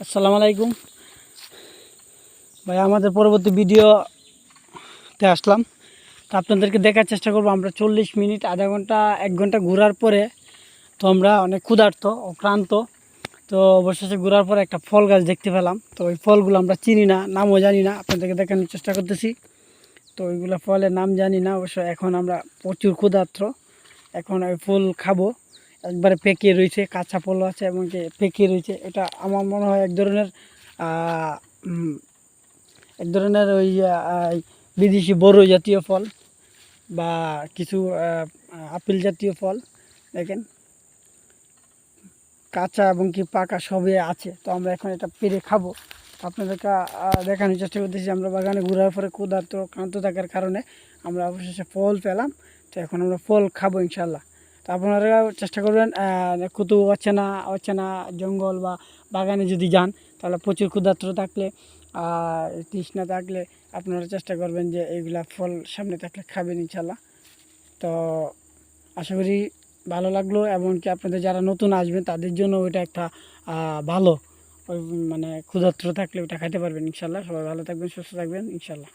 আসসালামু আলাইকুম ভাই, আমাদের পরবর্তী ভিডিওতে আসলাম। তো আপনাদেরকে দেখার চেষ্টা করবো আমরা 40 মিনিট, আধা ঘন্টা, 1 ঘন্টা ঘোরার পরে তো আমরা অনেক ক্ষুধার্ত ও ক্লান্ত। তো অবশেষে ঘোরার পরে একটা ফল গাছ দেখতে পেলাম। তো ওই ফলগুলো আমরা চিনি না, নামও জানি না, আপনাদেরকে দেখানোর চেষ্টা করতেছি। তো ওইগুলো ফলের নাম জানি না অবশ্য। এখন আমরা প্রচুর ক্ষুধার্ত, এখন ওই ফুল খাবো। একবারে পেকে রয়েছে, কাঁচা ফল আছে এবং পেকে রয়েছে। এটা আমার মনে হয় এক ধরনের ওই বিদেশি বড় জাতীয় ফল বা কিছু আপেল জাতীয় ফল। দেখেন কাঁচা এবং কি পাকা সবই আছে। তো আমরা এখন এটা পেরে খাবো। আপনাদেরকে দেখানোর চেষ্টা করতেছি। আমরা বাগানে ঘোরার পরে ক্ষুধার্ত ক্লান্ত থাকার কারণে আমরা অবশেষে ফল পেলাম। তো এখন আমরা ফল খাবো ইনশাল্লাহ। তো আপনারা চেষ্টা করবেন, কোথাও অচেনা অচেনা জঙ্গল বা বাগানে যদি যান, তাহলে প্রচুর ক্ষুধার্ত থাকলে, তৃষ্ণা থাকলে আপনারা চেষ্টা করবেন যে এইগুলা ফল সামনে থাকলে খাবেন ইনশাল্লাহ। তো আশা করি ভালো লাগলো, এমনকি আপনাদের যারা নতুন আসবেন তাদের জন্য ওইটা একটা ভালো, ওই মানে ক্ষুধার্ত থাকলে ওটা খাইতে পারবেন ইনশাল্লাহ। সবাই ভালো থাকবেন, সুস্থ থাকবেন ইনশাল্লাহ।